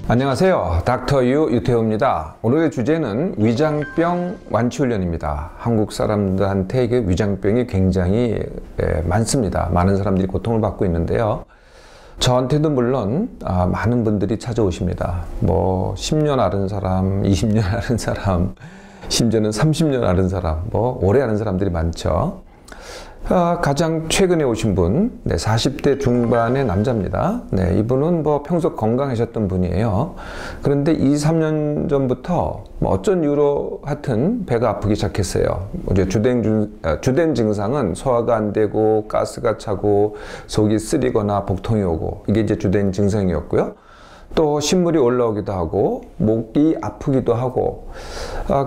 안녕하세요. 닥터유 유태호입니다. 오늘의 주제는 위장병 완치훈련입니다. 한국 사람들한테 이게 위장병이 굉장히 많습니다. 많은 사람들이 고통을 받고 있는데요. 저한테도 물론 많은 분들이 찾아오십니다. 뭐 10년 앓은 사람, 20년 앓은 사람, 심지어는 30년 앓은 사람, 뭐 오래 앓은 사람들이 많죠. 가장 최근에 오신 분, 40대 중반의 남자입니다. 이분은 뭐 평소 건강하셨던 분이에요. 그런데 2-3년 전부터 뭐 어쩐 이유로 하여튼 배가 아프기 시작했어요. 이제 주된 증상은 소화가 안 되고 가스가 차고 속이 쓰리거나 복통이 오고, 이게 이제 주된 증상이었고요. 또 신물이 올라오기도 하고 목이 아프기도 하고,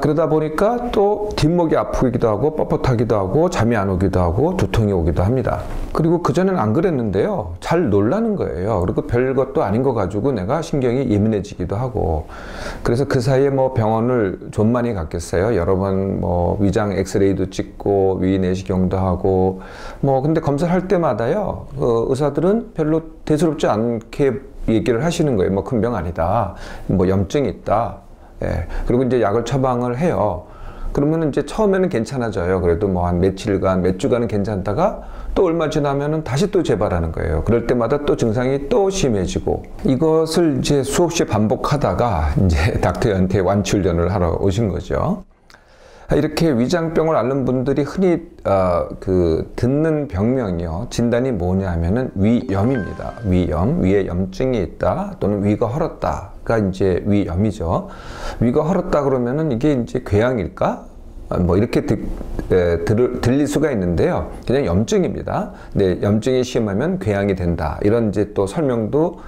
그러다 보니까 또 뒷목이 아프기도 하고 뻣뻣하기도 하고 잠이 안 오기도 하고 두통이 오기도 합니다. 그리고 그전에는 안 그랬는데요, 잘 놀라는 거예요. 그리고 별것도 아닌 거 가지고 내가 신경이 예민해지기도 하고, 그래서 그 사이에 뭐 병원을 좀 많이 갔겠어요. 여러 번 뭐 위장 엑스레이도 찍고 위 내시경도 하고, 뭐 근데 검사를 할 때마다요, 의사들은 별로 대수롭지 않게 얘기를 하시는 거예요. 뭐 큰 병 아니다, 뭐 염증이 있다, 그리고 이제 약을 처방을 해요. 그러면 이제 처음에는 괜찮아져요. 그래도 뭐 한 며칠간, 몇 주간은 괜찮다가 또 얼마 지나면은 다시 또 재발하는 거예요. 그럴 때마다 또 증상이 또 심해지고, 이것을 이제 수없이 반복하다가 이제 닥터한테 완치훈련을 하러 오신 거죠. 이렇게 위장병을 앓는 분들이 흔히 듣는 병명이요, 진단이 뭐냐 하면은 위염입니다. 위염, 위에 염증이 있다 또는 위가 헐었다가 이제 위염이죠. 위가 헐었다 그러면은 이게 이제 궤양일까? 뭐 이렇게 들릴 수가 있는데요, 그냥 염증입니다. 근데 염증이 심하면 궤양이 된다, 이런 이제 또 설명도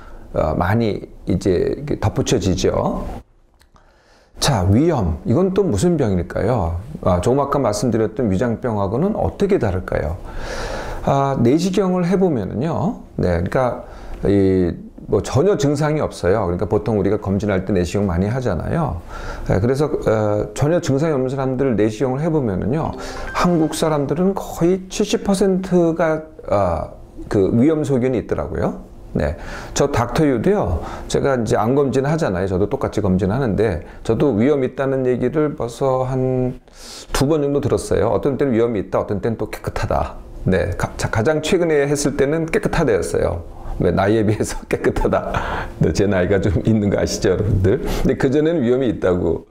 많이 이제 덧붙여지죠. 자, 위염, 이건 또 무슨 병일까요? 조금 아까 말씀드렸던 위장병하고는 어떻게 다를까요? 내시경을 해보면은요, 그러니까 뭐 전혀 증상이 없어요. 그러니까 보통 우리가 검진할 때 내시경 많이 하잖아요. 그래서 전혀 증상이 없는 사람들 내시경을 해보면은요, 한국 사람들은 거의 70%가 그 위염 소견이 있더라고요. 저 닥터유도요, 제가 이제 암 검진 하잖아요. 저도 똑같이 검진하는데, 저도 위염 있다는 얘기를 벌써 한 2번 정도 들었어요. 어떤 때는 위염이 있다, 어떤 때는 또 깨끗하다. 가장 최근에 했을 때는 깨끗하다였어요. 나이에 비해서 깨끗하다. 제 나이가 좀 있는 거 아시죠, 여러분들? 근데 그전에는 위염이 있다고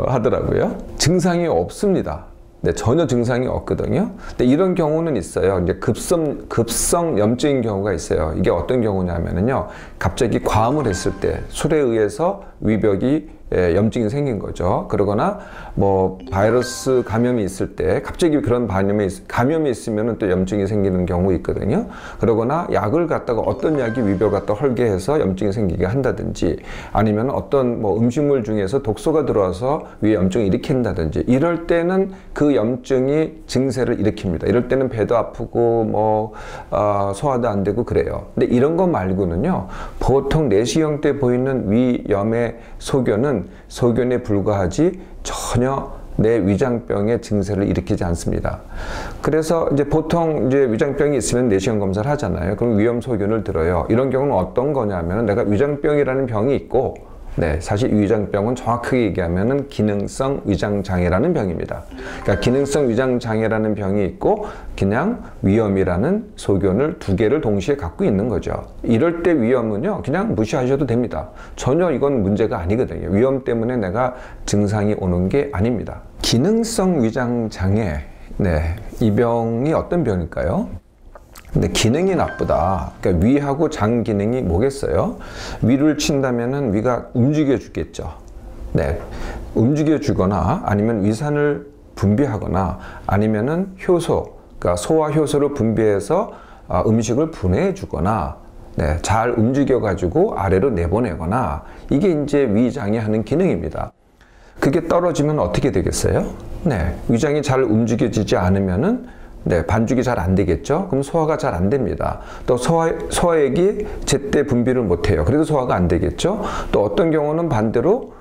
하더라고요. 증상이 없습니다. 전혀 증상이 없거든요. 근데 이런 경우는 있어요. 이제 급성 염증인 경우가 있어요. 이게 어떤 경우냐면요, 갑자기 과음을 했을 때 술에 의해서 위벽이 염증이 생긴 거죠. 그러거나 뭐 바이러스 감염이 있을 때 갑자기 그런 감염이 있으면 또 염증이 생기는 경우 있거든요. 그러거나 약을 갖다가 어떤 약이 위벽을 갖다 헐게 해서 염증이 생기게 한다든지, 아니면 어떤 뭐 음식물 중에서 독소가 들어와서 위에 염증을 일으킨다든지, 이럴 때는 그 염증이 증세를 일으킵니다. 이럴 때는 배도 아프고 뭐 소화도 안 되고 그래요. 근데 이런 거 말고는요, 보통 내시경 때 보이는 위염의 소견에 불과하지 전혀 내 위장병의 증세를 일으키지 않습니다. 그래서 이제 보통 이제 위장병이 있으면 내시경 검사를 하잖아요. 그럼 위염 소견을 들어요. 이런 경우는 어떤 거냐면, 내가 위장병이라는 병이 있고, 사실 위장병은 정확하게 얘기하면은 기능성 위장장애라는 병입니다. 그러니까 기능성 위장장애라는 병이 있고, 그냥 위염이라는 소견을 2개를 동시에 갖고 있는 거죠. 이럴 때 위염은요, 그냥 무시하셔도 됩니다. 전혀 이건 문제가 아니거든요. 위염 때문에 내가 증상이 오는 게 아닙니다. 기능성 위장장애, 이 병이 어떤 병일까요? 근데 기능이 나쁘다. 그러니까 위하고 장 기능이 뭐겠어요? 위를 친다면은 위가 움직여 주겠죠. 움직여 주거나, 아니면 위산을 분비하거나, 아니면은 효소, 그러니까 소화 효소를 분비해서 음식을 분해해 주거나, 잘 움직여 가지고 아래로 내보내거나, 이게 이제 위장이 하는 기능입니다. 그게 떨어지면 어떻게 되겠어요? 위장이 잘 움직여지지 않으면은 반죽이 잘 안 되겠죠? 그럼 소화가 잘 안 됩니다. 또 소화액이 제때 분비를 못 해요. 그래도 소화가 안 되겠죠? 또 어떤 경우는 반대로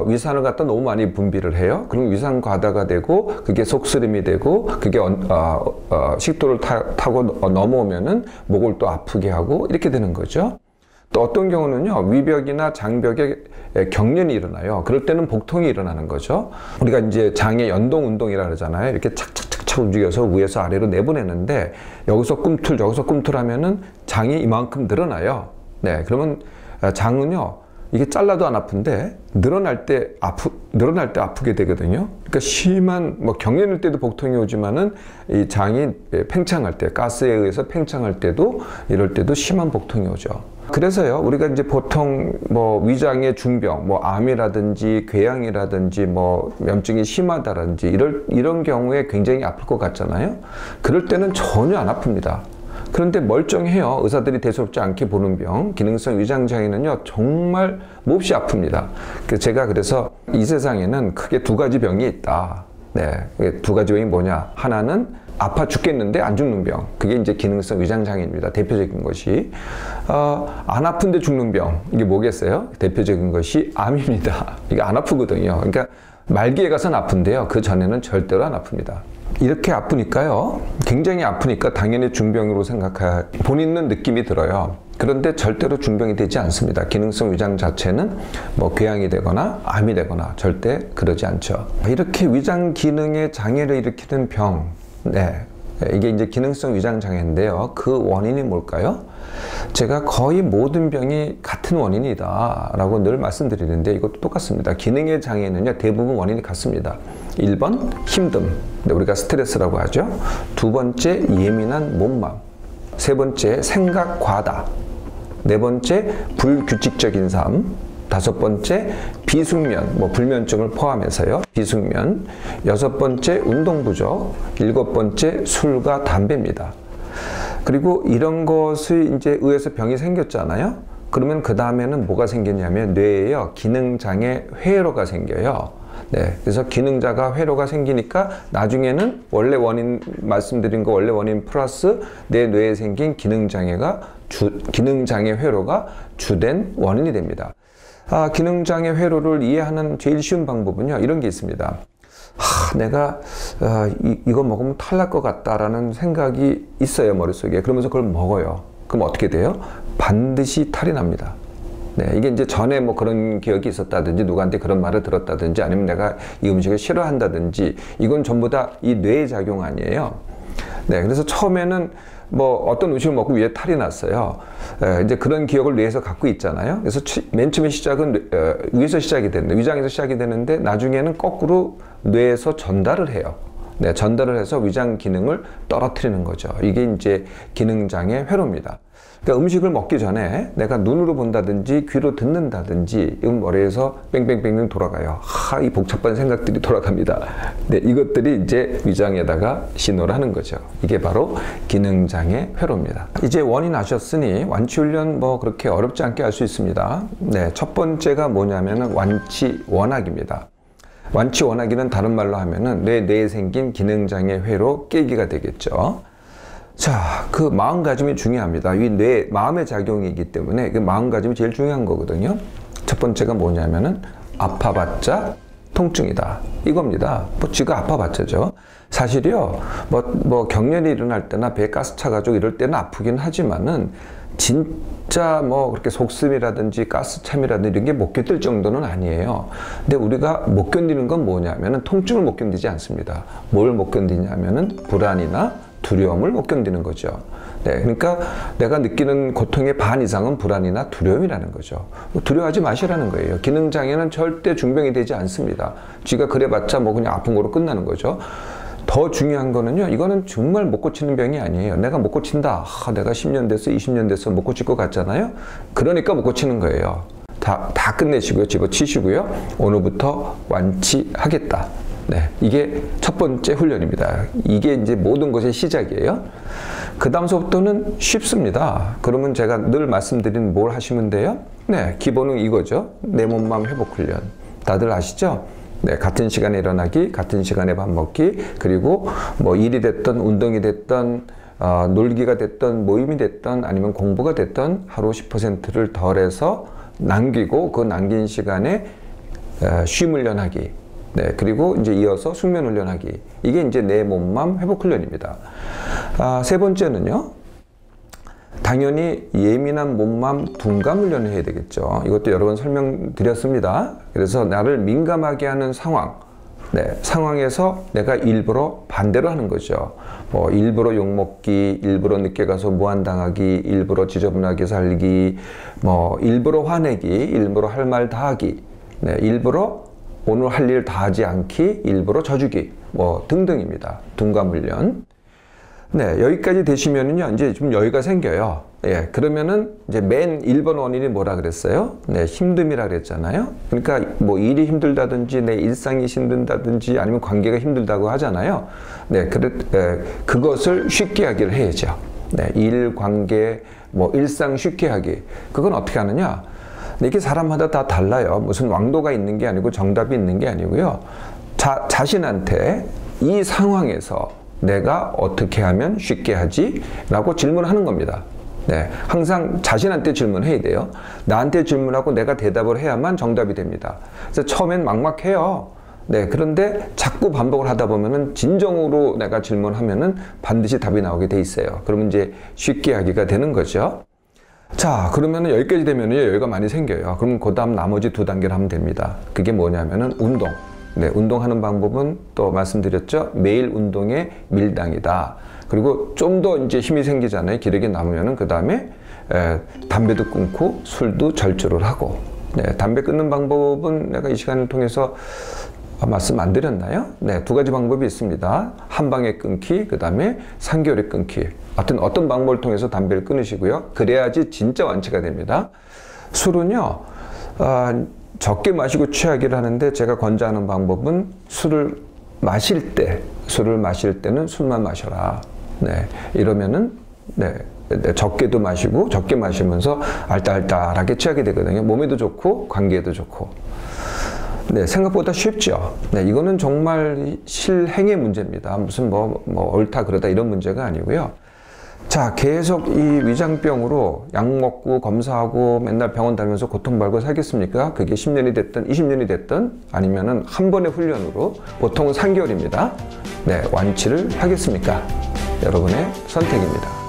위산을 갖다 너무 많이 분비를 해요. 그럼 위산 과다가 되고, 그게 속쓰림이 되고, 그게 식도를 타고 넘어오면은 목을 또 아프게 하고, 이렇게 되는 거죠. 또 어떤 경우는요, 위벽이나 장벽에 경련이 일어나요. 그럴 때는 복통이 일어나는 거죠. 우리가 이제 장의 연동 운동이라 그러잖아요. 이렇게 착착착착 움직여서 위에서 아래로 내보내는데, 여기서 꿈틀, 저기서 꿈틀 하면은 장이 이만큼 늘어나요. 네, 그러면 장은요, 이게 잘라도 안 아픈데 늘어날 때 아프게 되거든요. 그러니까 심한 뭐 경련일 때도 복통이 오지만은 이 장이 팽창할 때, 가스에 의해서 팽창할 때도, 이럴 때도 심한 복통이 오죠. 그래서요, 우리가 이제 보통 뭐 위장의 중병, 뭐 암이라든지 궤양이라든지 뭐 염증이 심하다든지 이런 경우에 굉장히 아플 것 같잖아요. 그럴 때는 전혀 안 아픕니다. 그런데 멀쩡해요. 의사들이 대수롭지 않게 보는 병, 기능성 위장장애는요, 정말 몹시 아픕니다. 제가 그래서 이 세상에는 크게 두 가지 병이 있다. 네, 두 가지 병이 뭐냐? 하나는 아파 죽겠는데 안 죽는 병. 그게 이제 기능성 위장장애입니다. 대표적인 것이. 안 아픈데 죽는 병. 이게 뭐겠어요? 대표적인 것이 암입니다. 이게 안 아프거든요. 그러니까 말기에 가서는 아픈데요. 그 전에는 절대로 안 아픕니다. 이렇게 아프니까요, 굉장히 아프니까 당연히 중병으로 본인은 느낌이 들어요. 그런데 절대로 중병이 되지 않습니다. 기능성 위장 자체는 뭐 궤양이 되거나 암이 되거나 절대 그러지 않죠. 이렇게 위장 기능의 장애를 일으키는 병, 네, 이게 이제 기능성 위장 장애인데요. 그 원인이 뭘까요? 제가 거의 모든 병이 같은 원인이다 라고 늘 말씀드리는데, 이것도 똑같습니다. 기능의 장애는요, 대부분 원인이 같습니다. 1번 힘듦, 우리가 스트레스라고 하죠. 두 번째 예민한 몸맘, 세 번째 생각 과다, 네 번째 불규칙적인 삶, 다섯 번째 비숙면, 뭐 불면증을 포함해서요, 비숙면, 여섯 번째 운동 부족, 일곱 번째 술과 담배입니다. 그리고 이런 것이 이제 의해서 병이 생겼잖아요. 그러면 그 다음에는 뭐가 생기냐면 뇌에요, 기능장애 회로가 생겨요. 네, 그래서 기능자가 회로가 생기니까 나중에는 원래 원인 말씀드린 거 원래 원인 플러스 내 뇌에 생긴 기능장애 회로가 주된 원인이 됩니다. 기능장애 회로를 이해하는 제일 쉬운 방법은요, 이런 게 있습니다. 내가 이거 먹으면 탈날 것 같다라는 생각이 있어요, 머릿속에. 그러면서 그걸 먹어요. 그럼 어떻게 돼요? 반드시 탈이 납니다. 네, 이게 이제 전에 뭐 그런 기억이 있었다든지 누구한테 그런 말을 들었다든지 아니면 내가 이 음식을 싫어한다든지, 이건 전부 다 이 뇌의 작용 아니에요. 네, 그래서 처음에는 뭐 어떤 음식을 먹고 위에 탈이 났어요. 이제 그런 기억을 뇌에서 갖고 있잖아요. 그래서 맨 처음에 시작은 위에서 시작이 되는데, 위장에서 시작이 되는데 나중에는 거꾸로 뇌에서 전달을 해요. 네, 전달을 해서 위장 기능을 떨어뜨리는 거죠. 이게 이제 기능장애 회로입니다. 그러니까 음식을 먹기 전에 내가 눈으로 본다든지 귀로 듣는다든지 머리에서 뺑뺑뺑뺑 돌아가요. 이 복잡한 생각들이 돌아갑니다. 네, 이것들이 이제 위장에다가 신호를 하는 거죠. 이게 바로 기능장애 회로입니다. 이제 원인 아셨으니 완치훈련 뭐 그렇게 어렵지 않게 할 수 있습니다. 네, 첫 번째가 뭐냐면은 완치 원하기입니다. 완치 원하기는 다른 말로 하면은 뇌에 생긴 기능장애 회로 깨기가 되겠죠. 자, 그 마음가짐이 중요합니다. 이 마음의 작용이기 때문에 그 마음가짐이 제일 중요한 거거든요. 첫 번째가 뭐냐면은 아파봤자 통증이다, 이겁니다. 뭐 지가 아파봤자죠. 사실이요, 뭐 경련이 일어날 때나 배에 가스 차가지고 이럴 때는 아프긴 하지만은 진짜 뭐 그렇게 속쓰미라든지 가스참이라든지 이런 게 못 견딜 정도는 아니에요. 근데 우리가 못 견디는 건 뭐냐면은 통증을 못 견디지 않습니다. 뭘 못 견디냐면은 불안이나 두려움을 못 견디는 거죠. 네, 그러니까 내가 느끼는 고통의 반 이상은 불안이나 두려움이라는 거죠. 두려워하지 마시라는 거예요. 기능장애는 절대 중병이 되지 않습니다. 쥐가 그래봤자 뭐 그냥 아픈 거로 끝나는 거죠. 더 중요한 거는요, 이거는 정말 못 고치는 병이 아니에요. 내가 못 고친다, 내가 10년 됐어, 20년 됐어, 못 고칠 것 같잖아요. 그러니까 못 고치는 거예요. 다 끝내시고요, 집어치시고요, 오늘부터 완치하겠다. 네, 이게 첫 번째 훈련입니다. 이게 이제 모든 것의 시작이에요. 그 다음서부터는 쉽습니다. 그러면 제가 늘 말씀드린 뭘 하시면 돼요? 네, 기본은 이거죠. 내 몸맘 회복 훈련. 다들 아시죠? 네, 같은 시간에 일어나기, 같은 시간에 밥 먹기, 그리고 뭐 일이 됐던 운동이 됐던 놀기가 됐던 모임이 됐던 아니면 공부가 됐던 하루 10%를 덜해서 남기고 그 남긴 시간에 쉼 훈련하기. 네, 그리고 이제 이어서 숙면 훈련하기. 이게 이제 내 몸맘 회복 훈련입니다. 세 번째는요, 당연히 예민한 몸만 둔감훈련을 해야 되겠죠. 이것도 여러 번 설명드렸습니다. 그래서 나를 민감하게 하는 상황, 상황에서 내가 일부러 반대로 하는 거죠. 뭐 일부러 욕먹기, 일부러 늦게 가서 무안당하기, 일부러 지저분하게 살기, 뭐 일부러 화내기, 일부러 할 말 다 하기, 일부러 오늘 할 일 다 하지 않기, 일부러 져주기, 뭐 등등입니다. 둔감훈련. 여기까지 되시면은요, 이제 좀 여유가 생겨요. 그러면은 이제 맨 1번 원인이 뭐라 그랬어요? 힘듦이라 그랬잖아요. 그러니까 뭐 일이 힘들다든지 내 일상이 힘든다든지 아니면 관계가 힘들다고 하잖아요. 그것을 쉽게 하기를 해야죠. 일, 관계, 뭐 일상 쉽게 하기. 그건 어떻게 하느냐? 이게 사람마다 다 달라요. 무슨 왕도가 있는 게 아니고 정답이 있는 게 아니고요. 자신한테 이 상황에서 내가 어떻게 하면 쉽게 하지? 라고 질문하는 겁니다. 항상 자신한테 질문해야 돼요. 나한테 질문하고 내가 대답을 해야만 정답이 됩니다. 그래서 처음엔 막막해요. 그런데 자꾸 반복을 하다 보면은 진정으로 내가 질문하면은 반드시 답이 나오게 돼 있어요. 그러면 이제 쉽게 하기가 되는 거죠. 자, 그러면은 여기까지 되면은 여유가 많이 생겨요. 그럼 그 다음 나머지 2단계를 하면 됩니다. 그게 뭐냐면은 운동. 운동하는 방법은 또 말씀드렸죠. 매일 운동의 밀당이다. 그리고 좀 더 이제 힘이 생기잖아요. 기력이 남으면은 그 다음에 담배도 끊고 술도 절주를 하고. 담배 끊는 방법은 내가 이 시간을 통해서 말씀 안 드렸나요? 2가지 방법이 있습니다. 한 방에 끊기, 그 다음에 3개월에 끊기. 하여튼 어떤 방법을 통해서 담배를 끊으시고요. 그래야지 진짜 완치가 됩니다. 술은요, 적게 마시고 취하기를 하는데 제가 권장하는 방법은 술을 마실 때는 술만 마셔라. 이러면은 적게도 마시고 적게 마시면서 알딸딸하게 취하게 되거든요. 몸에도 좋고 관계에도 좋고. 생각보다 쉽죠. 이거는 정말 실행의 문제입니다. 무슨 뭐 옳다 그러다 이런 문제가 아니고요. 자, 계속 이 위장병으로 약 먹고 검사하고 맨날 병원 다니면서 고통받고 살겠습니까? 그게 10년이 됐든 20년이 됐든 아니면은 한 번의 훈련으로 보통 3개월입니다. 완치를 하겠습니까? 여러분의 선택입니다.